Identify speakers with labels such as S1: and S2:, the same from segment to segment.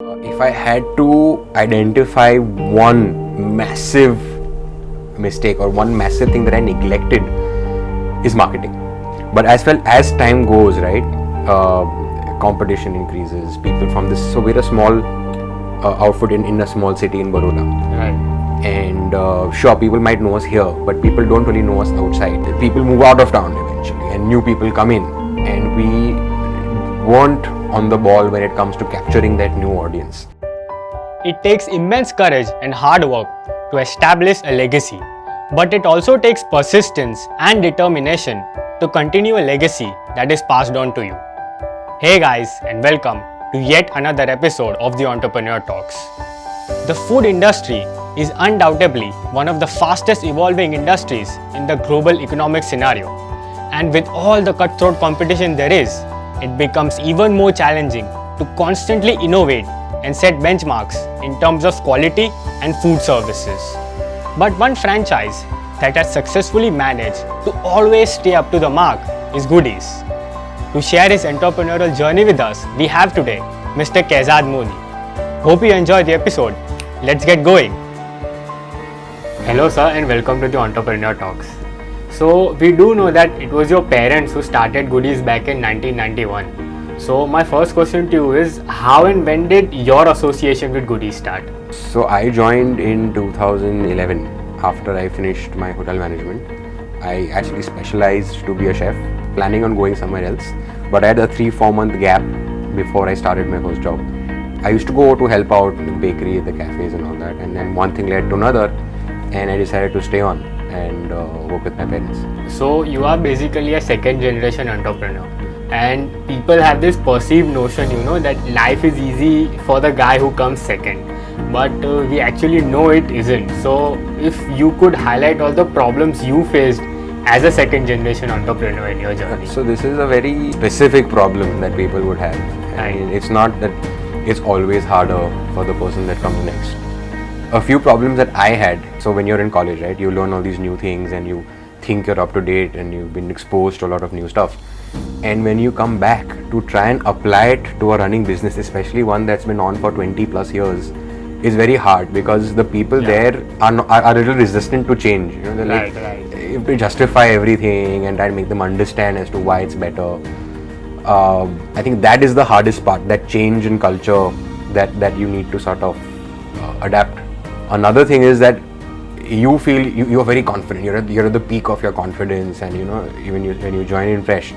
S1: If I had to identify one massive mistake or one massive thing that I neglected is marketing. But as well as time goes, right, competition increases. People from this, so we're a small outfit in a small city in Baroda.
S2: Right.
S1: And sure, people might know us here, but people don't really know us outside. People move out of town eventually, and new people come in, and we weren't on the ball when it comes to capturing that new audience.
S2: It takes immense courage and hard work to establish a legacy, but it also takes persistence and determination to continue a legacy that is passed on to you. Hey guys, and welcome to yet another episode of the Entrepreneur Talks. The food industry is undoubtedly one of the fastest evolving industries in the global economic scenario, and with all the cutthroat competition there is, it becomes even more challenging to constantly innovate and set benchmarks in terms of quality and food services. But one franchise that has successfully managed to always stay up to the mark is Goodies. To share his entrepreneurial journey with us, we have today Mr. Kezad Modi. Hope you enjoy the episode. Let's get going. Hello sir, and welcome to the Entrepreneur Talks. So we do know that it was your parents who started Goodies back in 1991. So my first question to you is, how and when did your association with Goodies start?
S1: So I joined in 2011 after I finished my hotel management. I actually specialized to be a chef, planning on going somewhere else, but I had a 3-4 month gap before I started my first job. I used to go to help out in the bakery, the cafes and all that, and then one thing led to another, and I decided to stay on and work with my parents.
S2: So you are basically a second generation entrepreneur, and people have this perceived notion, that life is easy for the guy who comes second, but we actually know it isn't. So if you could highlight all the problems you faced as a second generation entrepreneur in your journey.
S1: So this is a very specific problem that people would have. I mean, it's not that it's always harder for the person that comes next. A few problems that I had, so when you're in college, right, you learn all these new things and you think you're up to date and you've been exposed to a lot of new stuff. And when you come back to try and apply it to a running business, especially one that's been on for 20 plus years, is very hard because the people there are a little resistant to change. They're like, if they justify everything and try to make them understand as to why it's better. I think that is the hardest part, that change in culture that you need to sort of adapt. Another thing is that you feel you are very confident. You're at the peak of your confidence, and even when you join in fresh,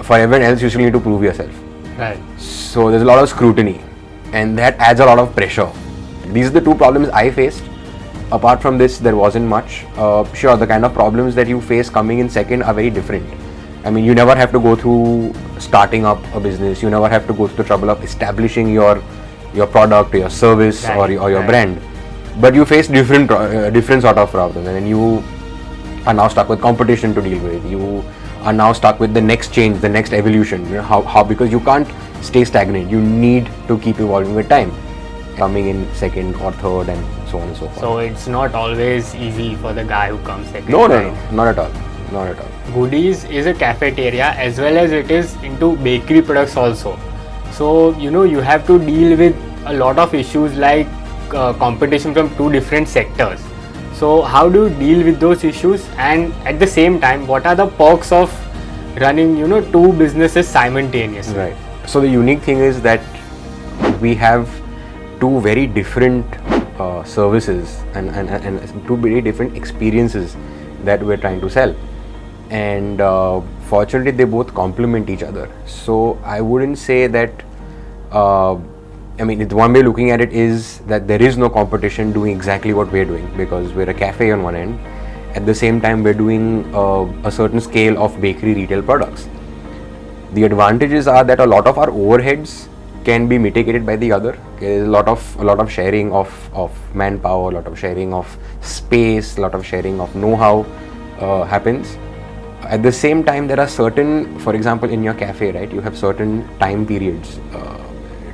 S1: for everyone else you still need to prove yourself.
S2: Right.
S1: So there's a lot of scrutiny, and that adds a lot of pressure. These are the two problems I faced. Apart from this, there wasn't much. Sure, the kind of problems that you face coming in second are very different. I mean, you never have to go through starting up a business. You never have to go through the trouble of establishing your product, or your service, or your brand. But you face different sort of problems, and then you are now stuck with competition to deal with. You are now stuck with the next change, the next evolution. How because you can't stay stagnant. You need to keep evolving with time, coming in second or third, and so on and so forth.
S2: So it's not always easy for the guy who comes second.
S1: No, not at all. Not at all.
S2: Goodies is a cafeteria as well as it is into bakery products also. So you have to deal with a lot of issues like competition from two different sectors. So how do you deal with those issues, and at the same time what are the perks of running two businesses simultaneously?
S1: Right. So the unique thing is that we have two very different services and two very different experiences that we're trying to sell, and fortunately they both complement each other. So I wouldn't say that it's one way looking at it is that there is no competition doing exactly what we're doing, because we're a cafe on one end. At the same time, we're doing a certain scale of bakery retail products. The advantages are that a lot of our overheads can be mitigated by the other. There's a lot of sharing of manpower, a lot of sharing of space, a lot of sharing of know-how happens. At the same time, there are certain, for example, in your cafe, right, you have certain time periods,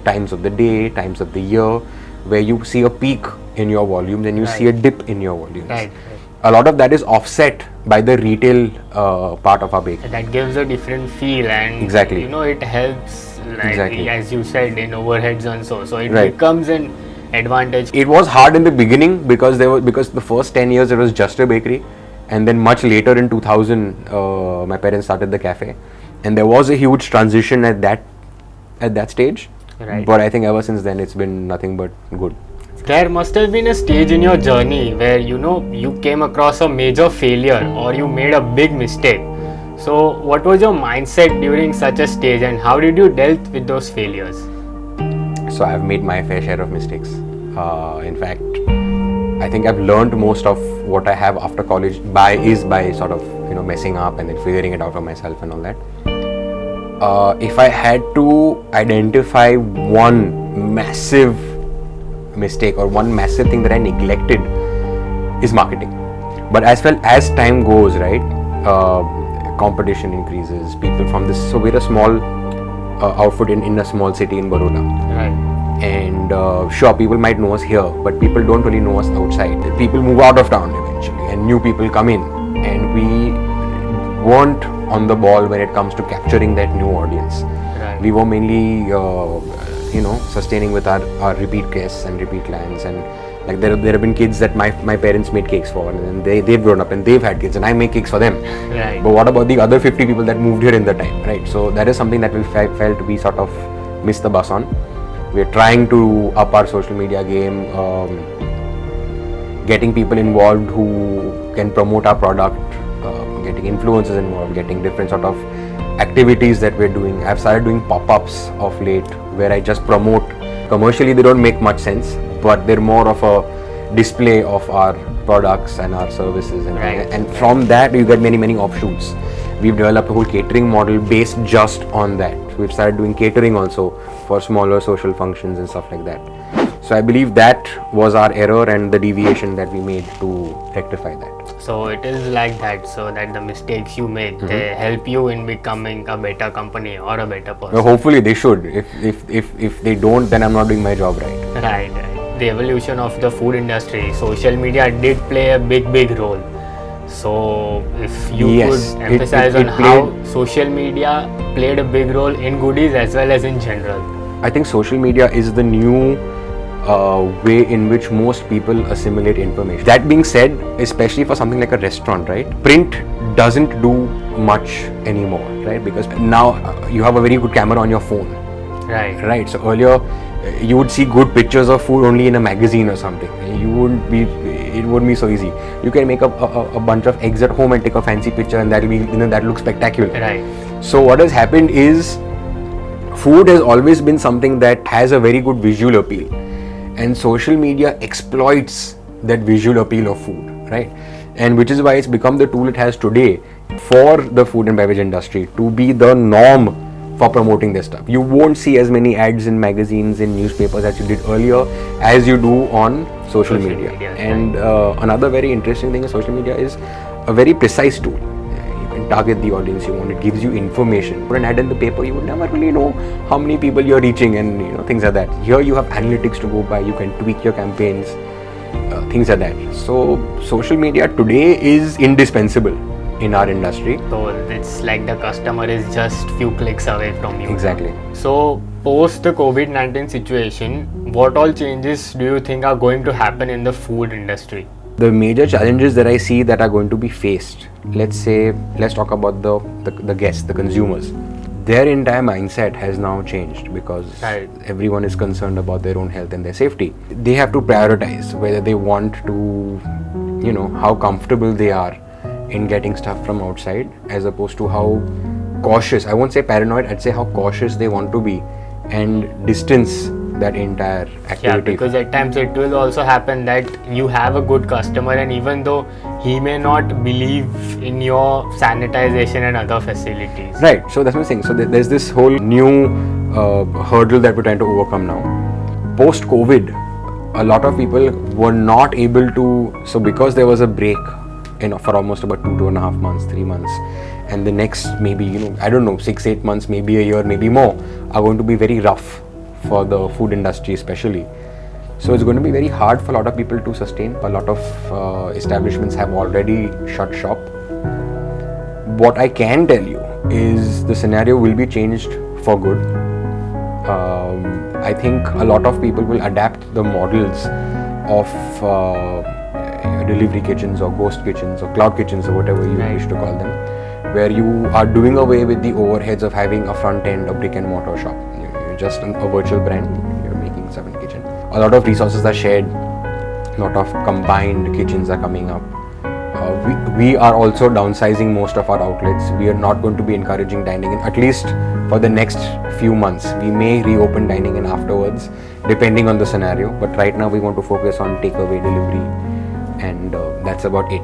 S1: times of the day, times of the year, where you see a peak in your volumes and you see a dip in your volumes.
S2: Right.
S1: A lot of that is offset by the retail part of our bakery.
S2: That gives a different feel, and
S1: exactly.
S2: It helps like
S1: Exactly.
S2: as you said, in overheads and so it
S1: Right.
S2: becomes an advantage.
S1: It was hard in the beginning because the first 10 years it was just a bakery, and then much later in 2000 my parents started the cafe, and there was a huge transition at that stage.
S2: Right.
S1: But I think ever since then it's been nothing but good.
S2: There must have been a stage in your journey where you came across a major failure or you made a big mistake. So what was your mindset during such a stage, and how did you deal with those failures?
S1: So I've made my fair share of mistakes. In fact, I think I've learned most of what I have after college by sort of messing up and then figuring it out for myself and all that. If I had to identify one massive mistake or one massive thing that I neglected, is marketing. But as well as time goes, right, competition increases. People from this, so we're a small outfit in a small city in Baroda.
S2: Right.
S1: And sure, people might know us here, but people don't really know us outside. People move out of town eventually, and new people come in, and we weren't on the ball when it comes to capturing that new audience.
S2: Right.
S1: We were mainly, sustaining with our repeat guests and repeat clients, and like there have been kids that my parents made cakes for, and they've grown up and they've had kids, and I make cakes for them.
S2: Right.
S1: But what about the other 50 people that moved here in the time, right? So that is something that we felt we sort of missed the bus on. We are trying to up our social media game, getting people involved who can promote our product, getting influencers involved, getting different sort of activities that we're doing. I've started doing pop-ups of late where I just promote. Commercially, they don't make much sense, but they're more of a display of our products and our services, and from that you get many offshoots. We've developed a whole catering model based just on that. We've started doing catering also for smaller social functions and stuff like that. So I believe that was our error and the deviation that we made to rectify that.
S2: So it is like that, so that the mistakes you made, they help you in becoming a better company or a better person.
S1: Well, hopefully they should. If they don't, then I'm not doing my job right.
S2: Right. The evolution of the food industry, social media did play a big role. So if you
S1: Yes,
S2: could
S1: it
S2: emphasize on
S1: played-
S2: how social media played a big role in goodies as well as in general.
S1: I think social media is the new way in which most people assimilate information. That being said, especially for something like a restaurant, right? Print doesn't do much anymore, right? Because now you have a very good camera on your phone,
S2: Right.
S1: right? So earlier you would see good pictures of food only in a magazine or something. It wouldn't be so easy. You can make a bunch of eggs at home and take a fancy picture, and that looks spectacular.
S2: Right.
S1: So what has happened is, food has always been something that has a very good visual appeal, and social media exploits that visual appeal of food, right? And which is why it's become the tool it has today for the food and beverage industry to be the norm for promoting this stuff. You won't see as many ads in magazines, in newspapers as you did earlier as you do on social media. And another very interesting thing in social media is a very precise tool. You can target the audience you want. It gives you information. For an ad in the paper, you would never really know how many people you're reaching and things like that. Here you have analytics to go by. You can tweak your campaigns, things like that. So social media today is indispensable in our industry.
S2: So it's like the customer is just few clicks away from you.
S1: Exactly.
S2: So post the COVID-19 situation, what all changes do you think are going to happen in the food industry?
S1: The major challenges that I see that are going to be faced, let's talk about the guests, the consumers. Their entire mindset has now changed because
S2: Right.
S1: everyone is concerned about their own health and their safety. They have to prioritize whether they want to, how comfortable they are in getting stuff from outside, as opposed to how cautious, I won't say paranoid, I'd say how cautious they want to be and distance that entire activity.
S2: Yeah, because at times it will also happen that you have a good customer, and even though he may not believe in your sanitization and other facilities.
S1: Right, so that's what I'm saying. So there's this whole new hurdle that we're trying to overcome now. Post-COVID, a lot of people were not able to, so because there was a break for almost about 2.5 months, 3 months, and the next maybe, 6-8 months, maybe a year, maybe more, are going to be very rough for the food industry especially. So it's going to be very hard for a lot of people to sustain. A lot of establishments have already shut shop. What I can tell you is the scenario will be changed for good. I think a lot of people will adapt the models of delivery kitchens or ghost kitchens or cloud kitchens or whatever you wish to call them, where you are doing away with the overheads of having a front end, a brick and mortar shop. You're just a virtual brand, you're making 7 kitchen. A lot of resources are shared, a lot of combined kitchens are coming up. We are also downsizing most of our outlets. We are not going to be encouraging dining in, at least for the next few months. We may reopen dining in afterwards, depending on the scenario. But right now, we want to focus on takeaway delivery, and that's about it.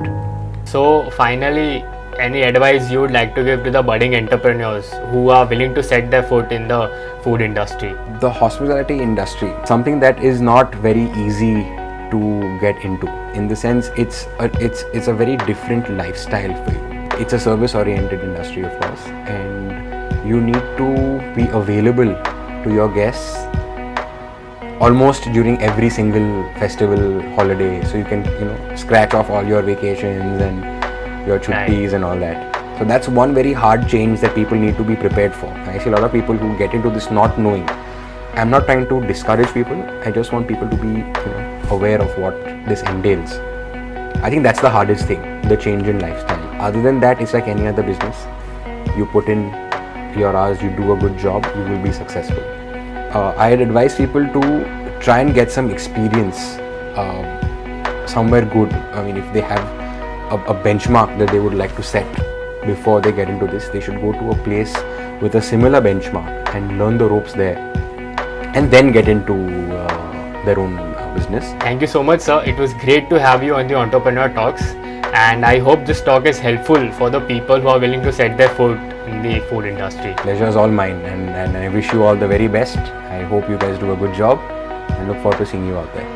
S2: So finally, any advice you would like to give to the budding entrepreneurs who are willing to set their foot in the food industry?
S1: The hospitality industry, something that is not very easy to get into, in the sense it's a very different lifestyle for you. It's a service oriented industry, of course, and you need to be available to your guests almost during every single festival, holiday, so you can scratch off all your vacations and your chuttis and all that. So that's one very hard change that people need to be prepared for. I see a lot of people who get into this not knowing. I'm not trying to discourage people, I just want people to be aware of what this entails. I think that's the hardest thing, the change in lifestyle. Other than that, it's like any other business. You put in your hours, you do a good job, you will be successful. I'd advise people to try and get some experience somewhere good. I mean, if they have a benchmark that they would like to set before they get into this, they should go to a place with a similar benchmark and learn the ropes there, and then get into their own business.
S2: Thank you so much, sir. It was great to have you on the Entrepreneur Talks, and I hope this talk is helpful for the people who are willing to set their foot in the food industry.
S1: Pleasure is all mine, and I wish you all the very best. I hope you guys do a good job and look forward to seeing you out there.